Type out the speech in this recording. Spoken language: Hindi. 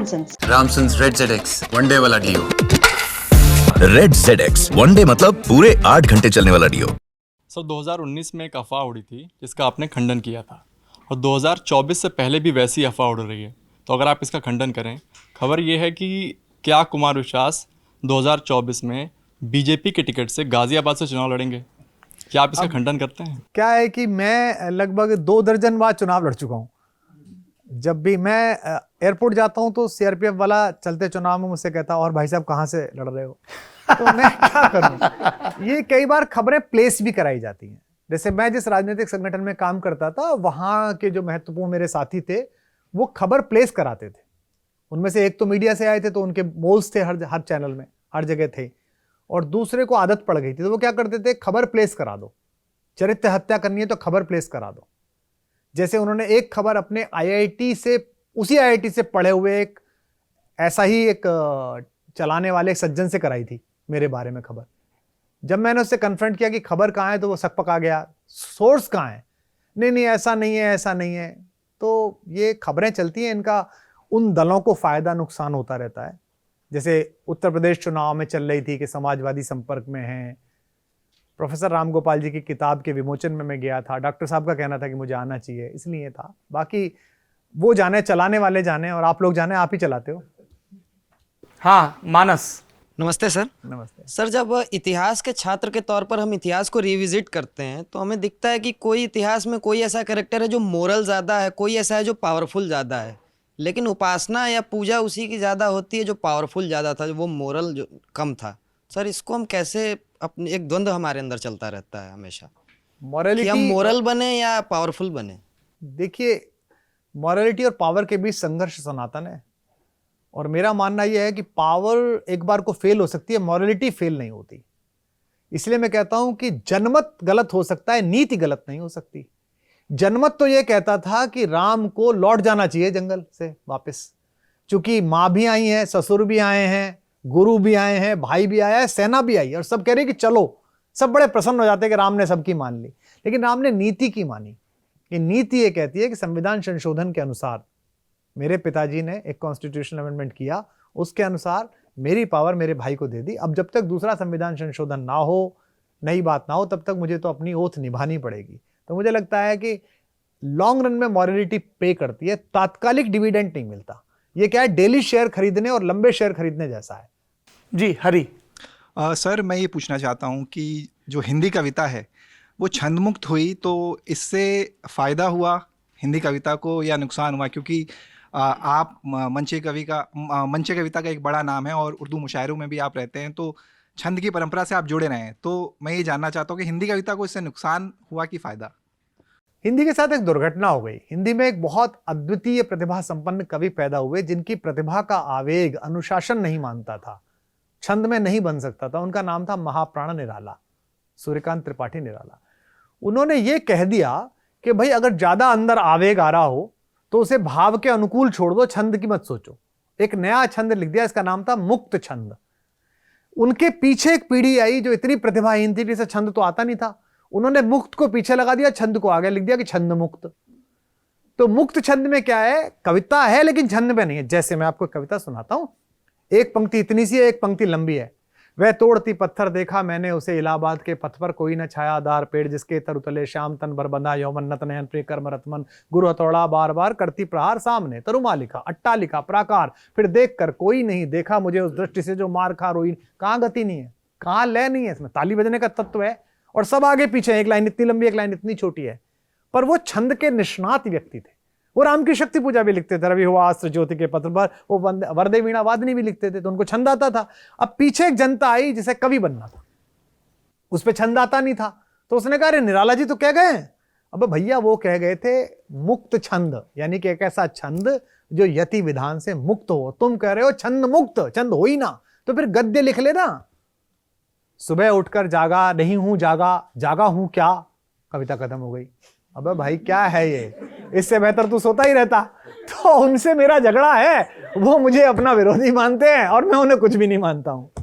Nonsense. Ramsons red ZX one day वाला डियो। रेड ZX वनडे मतलब पूरे 8 घंटे चलने वाला डियो। सर 2019 में एक अफवाह उड़ी थी जिसका आपने खंडन किया था, और 2024 से पहले भी वैसी अफवाह उड़ रही है, तो अगर आप इसका खंडन करें। खबर ये है कि क्या कुमार विश्वास 2024 में बीजेपी के टिकट से गाजियाबाद से चुनाव लड़ेंगे? क्या आप इसका खंडन करते हैं? क्या है कि मैं लगभग 2 दर्जन बार चुनाव लड़ चुका हूँ। जब भी मैं एयरपोर्ट जाता हूँ तो सीआरपीएफ वाला चलते चुनाव में मुझसे कहता और भाई साहब कहाँ से लड़ रहे हो, तो मैं क्या करूँ। ये कई बार खबरें प्लेस भी कराई जाती हैं। जैसे मैं जिस राजनीतिक संगठन में काम करता था, वहाँ के जो महत्वपूर्ण मेरे साथी थे वो खबर प्लेस कराते थे। उनमें से एक तो मीडिया से आए थे, तो उनके मोल्स थे हर चैनल में, हर जगह थे। और दूसरे को आदत पड़ गई थी, तो वो क्या करते थे, खबर प्लेस करा दो, चरित्र हत्या करनी है तो खबर प्लेस करा दो। जैसे उन्होंने एक खबर अपने आईआईटी से, उसी आईआईटी से पढ़े हुए एक ऐसा ही एक चलाने वाले एक सज्जन से कराई थी मेरे बारे में खबर। जब मैंने उससे कन्फ्रंट किया कि खबर कहाँ है, तो वो सकपका गया, सोर्स कहाँ है, नहीं ऐसा नहीं है, ऐसा नहीं है। तो ये खबरें चलती हैं, इनका उन दलों को फायदा नुकसान होता रहता है। जैसे उत्तर प्रदेश चुनाव में चल रही थी कि समाजवादी संपर्क में हैं। प्रोफेसर राम गोपाल जी की किताब के विमोचन में मैं गया था, डॉक्टर साहब का कहना था कि मुझे आना चाहिए, इसलिए था। बाकी वो जाने, चलाने वाले जाने, और आप लोग जाने, आप ही चलाते हो। हाँ, मानस। नमस्ते सर। नमस्ते सर, जब इतिहास के छात्र के तौर पर हम इतिहास को रिविजिट करते हैं तो हमें दिखता है कि कोई इतिहास में कोई ऐसा कैरेक्टर है जो मोरल ज़्यादा है, कोई ऐसा है जो पावरफुल ज़्यादा है, लेकिन उपासना या पूजा उसी की ज़्यादा होती है जो पावरफुल ज़्यादा था, वो मोरल जो कम था। सर, इसको हम कैसे, अपने एक द्वंद्व हमारे अंदर चलता रहता है हमेशा, मॉरलिटी, हम मोरल बने या पावरफुल बने। देखिए, मॉरलिटी और पावर के बीच संघर्ष सनातन है, और मेरा मानना यह है कि पावर एक बार को फेल हो सकती है, मॉरलिटी फेल नहीं होती। इसलिए मैं कहता हूं कि जनमत गलत हो सकता है, नीति गलत नहीं हो सकती। जनमत तो यह कहता था कि राम को लौट जाना चाहिए जंगल से वापस, क्योंकि माँ भी आई है, ससुर भी आए हैं, गुरु भी आए हैं, भाई भी आया है, सेना भी आई है, और सब कह रहे हैं कि चलो। सब बड़े प्रसन्न हो जाते हैं कि राम ने सबकी मान ली, लेकिन राम ने नीति की मानी। ये नीति ये कहती है कि संविधान संशोधन के अनुसार मेरे पिताजी ने एक कॉन्स्टिट्यूशनल अमेंडमेंट किया, उसके अनुसार मेरी पावर मेरे भाई को दे दी। अब जब तक दूसरा संविधान संशोधन ना हो, नई बात ना हो, तब तक मुझे तो अपनी ओथ निभानी पड़ेगी। तो मुझे लगता है कि लॉन्ग रन में मॉरलिटी पे करती है, तात्कालिक डिविडेंड नहीं मिलता। ये क्या है, डेली शेयर खरीदने और लंबे शेयर खरीदने जैसा है। जी, हरी। सर, मैं ये पूछना चाहता हूँ कि जो हिंदी कविता है वो छंदमुक्त हुई, तो इससे फ़ायदा हुआ हिंदी कविता को या नुकसान हुआ? क्योंकि आप मंचे कविता का एक बड़ा नाम है और उर्दू मुशायरों में भी आप रहते हैं, तो छंद की परंपरा से आप जुड़े रहे हैं। तो मैं ये जानना चाहता हूँ कि हिंदी कविता को इससे नुकसान हुआ कि फ़ायदा? हिंदी के साथ एक दुर्घटना हो गई। हिंदी में एक बहुत अद्वितीय प्रतिभा संपन्न कवि पैदा हुए, जिनकी प्रतिभा का आवेग अनुशासन नहीं मानता था, छंद में नहीं बन सकता था। उनका नाम था महाप्राण निराला, सूर्यकांत त्रिपाठी निराला। उन्होंने ये कह दिया कि भाई अगर ज्यादा अंदर आवेग आ रहा हो तो उसे भाव के अनुकूल छोड़ दो, छंद की मत सोचो। एक नया छंद लिख दिया, इसका नाम था मुक्त छंद। उनके पीछे एक पीढ़ी आई जो इतनी प्रतिभाहीन थी, जिसे छंद तो आता नहीं था। उन्होंने मुक्त को पीछे लगा दिया, छंद को आगे लिख दिया कि छंद मुक्त। तो मुक्त छंद में क्या है, कविता है लेकिन छंद में नहीं है। जैसे मैं आपको कविता सुनाता हूं, एक पंक्ति इतनी सी है, एक पंक्ति लंबी है। वह तोड़ती पत्थर देखा मैंने उसे इलाहाबाद के पथ पर, कोई न छायादार पेड़ जिसके तर उतले श्याम तन बरबंधा यौवन नत नयन प्रिय कर्म रतमन, गुरु हथौड़ा बार बार करती प्रहार सामने, तरुमा लिखा अट्टा लिखा प्राकार, फिर देख कर कोई नहीं देखा मुझे उस दृष्टि से जो मार खा रोई। कहाँ गति नहीं है, कहाँ लय नहीं है, इसमें ताली बजने का तत्व है, और सब आगे पीछे, एक लाइन इतनी लंबी एक लाइन इतनी छोटी है। पर वो छंद के निष्णात व्यक्ति थे। वो राम की शक्ति पूजा भी लिखते थे, रवि हुआ अस्त्र ज्योति के पत्र पर, वो वरदे वीणा वादनी भी लिखते थे, तो उनको छंद आता था। अब पीछे एक जनता आई जिसे कवि बनना था, उस पे छंद आता नहीं था, तो उसने कहा अरे निराला जी तो कह गए। अब भैया वो कह गए थे मुक्त छंद, यानी कि एक ऐसा छंद जो यति विधान से मुक्त हो। तुम कह रहे हो छंद मुक्त, छंद हो ही ना, तो फिर गद्य लिख लेना। सुबह उठकर जागा नहीं हूं जागा, जागा हूं क्या, कविता खत्म हो गई। अबे भाई क्या है ये, इससे बेहतर तू सोता ही रहता। तो उनसे मेरा झगड़ा है, वो मुझे अपना विरोधी मानते हैं और मैं उन्हें कुछ भी नहीं मानता हूं।